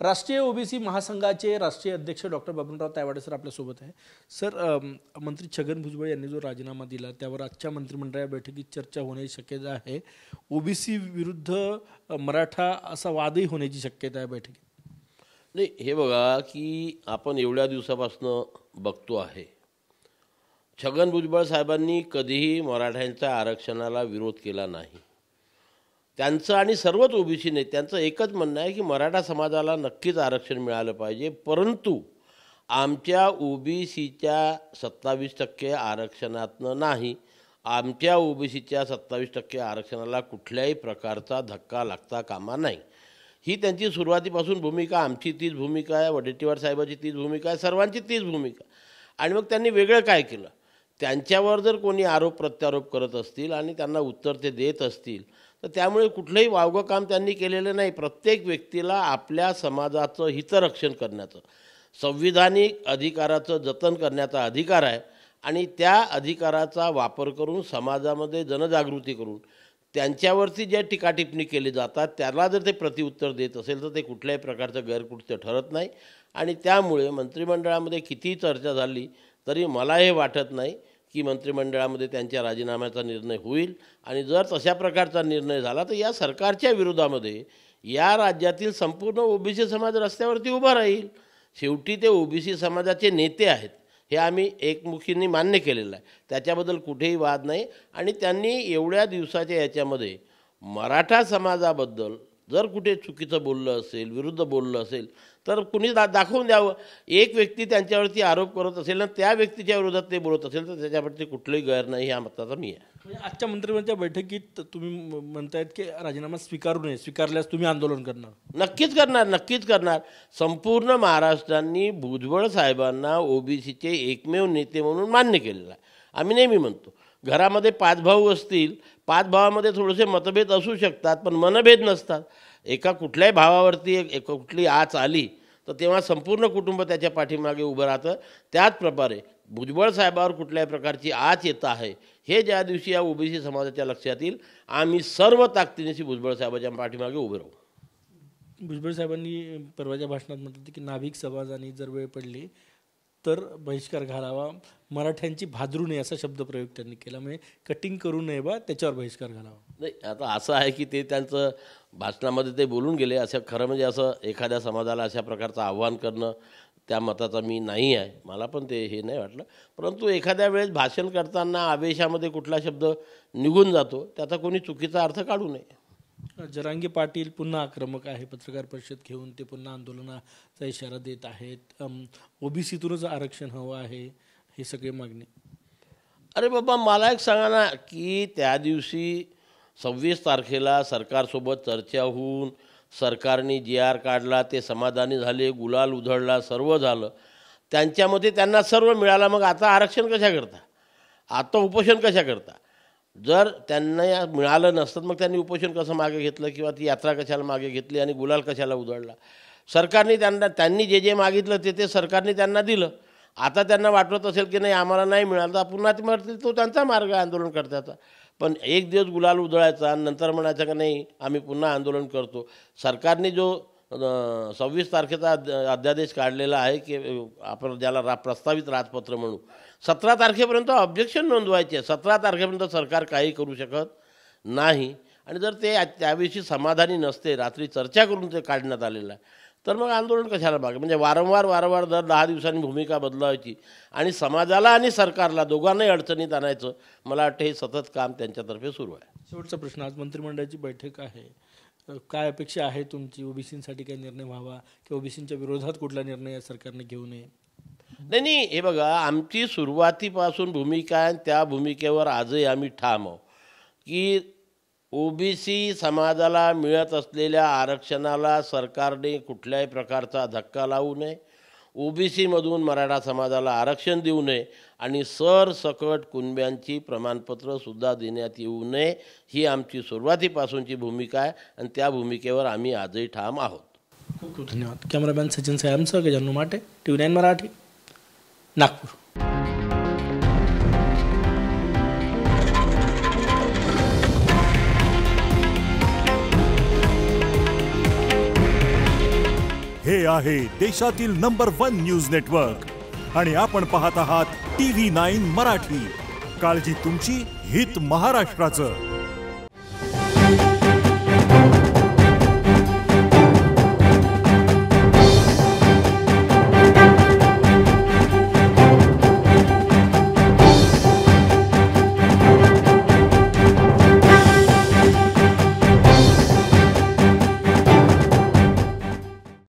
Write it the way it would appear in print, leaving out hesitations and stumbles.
राष्ट्रीय ओबीसी महासंघाचे राष्ट्रीय अध्यक्ष डॉक्टर बबनराव तायवाडे सर आपल्यासोबत आहे. सर, मंत्री छगन भुजबळ यांनी जो राजीनामा दिला त्यावर आजच्या मंत्रिमंडळ बैठकीत चर्चा होण्याची शक्यता आहे. ओबीसी विरुद्ध मराठा असा वादही होण्याची शक्यता आहे बैठकीत. नाही, हे बघा की आपण एवढ्या दिवसापासून बघतो आहे, छगन भुजबळ साहेबांनी कधीही मराठ्यांच्या आरक्षणाला विरोध केला नाही. त्यांचं आणि सर्वच ओबीसी नेत्यांचं एकच म्हणणं आहे की मराठा समाजाला नक्कीच आरक्षण मिळालं पाहिजे, परंतु आमच्या ओबीसीच्या 27% आरक्षणातनं नाही, आमच्या ओबीसीच्या 27% आरक्षणाला कुठल्याही प्रकारचा धक्का लागता कामा नाही. ही त्यांची सुरुवातीपासून भूमिका, आमची तीच भूमिका आहे, वडेट्टीवार साहेबांची तीच भूमिका आहे, सर्वांची तीच भूमिका. आणि मग त्यांनी वेगळं काय केलं? त्यांच्यावर जर कोणी आरोप प्रत्यारोप करत असतील आणि त्यांना उत्तर ते देत असतील तर त्यामुळे कुठलंही वावगं काम त्यांनी केलेलं नाही. प्रत्येक व्यक्तीला आपल्या समाजाचं हितरक्षण करण्याचं, संविधानिक अधिकाराचं जतन करण्याचा अधिकार आहे आणि त्या अधिकाराचा वापर करून समाजामध्ये जनजागृती करून त्यांच्यावरती ज्या टीकाटिप्पणी केली जातात त्याला जर ते प्रतिउत्तर देत असेल तर ते कुठल्याही प्रकारचं गैरकृत्य ठरत नाही. आणि त्यामुळे मंत्रिमंडळामध्ये कितीही चर्चा झाली तरी मला हे वाटत नाही की मंत्रिमंडळामध्ये त्यांच्या राजीनाम्याचा निर्णय होईल. आणि जर तशा प्रकारचा निर्णय झाला तर या सरकारच्या विरोधामध्ये या राज्यातील संपूर्ण ओबीसी समाज रस्त्यावरती उभा राहील. शेवटी ते ओबीसी समाजाचे नेते आहेत हे आम्ही एकमुखीने मान्य केलेलं आहे, त्याच्याबद्दल कुठेही वाद नाही. आणि त्यांनी एवढ्या दिवसाच्या याच्यामध्ये मराठा समाजाबद्दल जर कुठे चुकीचं बोललं असेल, विरुद्ध बोललं असेल तर कुणी दाखवून द्यावं. एक व्यक्ती त्यांच्यावरती आरोप करत असेल ना त्या व्यक्तीच्या विरोधात ते बोलत असेल तर त्याच्यावरती कुठलंही गैर नाही, ह्या मताचा मी आहे. म्हणजे आजच्या मंत्रिमंडळाच्या बैठकीत तुम्ही म्हणतायत की राजीनामा स्वीकारू नये, स्वीकारल्यास तुम्ही आंदोलन करणार? नक्कीच करणार, नक्कीच करणार. संपूर्ण महाराष्ट्रांनी भुजबळ साहेबांना ओबीसीचे एकमेव नेते म्हणून मान्य केलेलं आहे. आम्ही नेहमी म्हणतो घरामध्ये 5 भाऊ असतील, 5 भावामध्ये थोडेसे मतभेद असू शकतात पण मनभेद नसतात. एका कुठल्याही भावावरती एक कुठली आच आली तर तेव्हा संपूर्ण कुटुंब त्याच्या पाठीमागे उभं राहतं. त्याचप्रकारे भुजबळ साहेबावर कुठल्याही प्रकारची आच येत आहे हे ज्या दिवशी या ओबीसी समाजाच्या लक्षात येईल आम्ही सर्व ताकदीनिशी भुजबळ साहेबांच्या पाठीमागे उभे राहू. भुजबळ साहेबांनी परवाच्या भाषणात म्हटलं की नाभिक समाजाने जर वेळ पडली तर बहिष्कार घालावा, मराठ्यांची भादरू नये असा शब्दप्रयोग त्यांनी केला. म्हणजे कटिंग करू नये बा, त्याच्यावर बहिष्कार घालावा. नाही, आता असं आहे की ते त्यांचं भाषणामध्ये ते बोलून गेले. असं खरं म्हणजे असं एखाद्या समाजाला अशा प्रकारचं आव्हान करणं त्या मताचा मी नाही आहे, मला पण ते हे नाही वाटलं. परंतु एखाद्या वेळेस भाषण करताना आवेशामध्ये कुठला शब्द निघून जातो त्याचा कोणी चुकीचा अर्थ काढू नये. जरांगे पाटील पुन्हा आक्रमक आहे, पत्रकार परिषद घेऊन ते पुन्हा आंदोलनाचा इशारा देत आहेत. ओबीसीतूनच आरक्षण हवं आहे, हे सगळे मागणी. अरे बाबा, मला एक सांगा ना की त्या दिवशी 26 तारखेला सरकारसोबत चर्चा होऊन सरकारने GR काढला, ते समाधानी झाले, गुलाल उधळला, सर्व झालं, त्यांच्यामध्ये त्यांना सर्व मिळालं. मग आता आरक्षण कशा करता, आता उपोषण कशा करता? जर त्यांना मिळालं नसतं मग त्यांनी उपोषण कसं मागे घेतलं किंवा ती यात्रा कशाला मागे घेतली आणि गुलाल कशाला उधळला? सरकारने त्यांनी जे मागितलं ते सरकारने त्यांना दिलं. आता त्यांना वाटत असेल की नाही आम्हाला नाही मिळालं तर पुन्हा ते म्हणतील तो त्यांचा मार्ग आहे आंदोलन करण्याचा. पण एक दिवस गुलाल उधळायचा आणि नंतर म्हणायचं का नाही आम्ही पुन्हा आंदोलन करतो. सरकारने जो 26 तारखेचा अध्यादेश काढलेला आहे की आपण ज्याला प्रस्तावित राजपत्र म्हणू, 17 तारखेपर्यंत ऑब्जेक्शन नोंदवायचे आहे. 17 तारखेपर्यंत सरकार काही करू शकत नाही. आणि जर ते त्याविषयी समाधानी नसते, रात्री चर्चा करून ते काढण्यात आलेलं आहे, तर मग आंदोलन कशाला मागे? म्हणजे वारंवार दर 10 दिवसांनी भूमिका बदलावायची आणि समाजाला आणि सरकारला दोघांनाही अडचणीत आणायचं, मला वाटतं हे सतत काम त्यांच्यातर्फे सुरू आहे. शेवटचा प्रश्न, आज मंत्रिमंडळाची बैठक आहे, काय अपेक्षा आहे तुमची? ओबीसींसाठी काही निर्णय व्हावा किंवा ओबीसींच्या विरोधात कुठला निर्णय सरकारने घेऊ नये? नाही, हे बघा, आमची सुरुवातीपासून भूमिका आहे, त्या भूमिकेवर आजही आम्ही ठाम आहोत की ओबीसी समाजाला मिळत असलेल्या आरक्षणाला सरकारने कुठल्याही प्रकारचा धक्का लावू नये, ओबीसीमधून मराठा समाजाला आरक्षण देऊ नये आणि सरसकट कुणब्यांची प्रमाणपत्रंसुद्धा देण्यात येऊ नये, ही आमची सुरुवातीपासूनची भूमिका आहे आणि त्या भूमिकेवर आम्ही आजही ठाम आहोत. खूप खूप धन्यवाद. कॅमेरामॅन सचिन साहेबांसह गजानन माटे, TV9 मराठी, नागपूर. हे आहे देशातील नंबर 1 न्यूज नेटवर्क आणि आपण पाहत आहात TV9 मराठी. काळजी तुमची, हित महाराष्ट्राचं.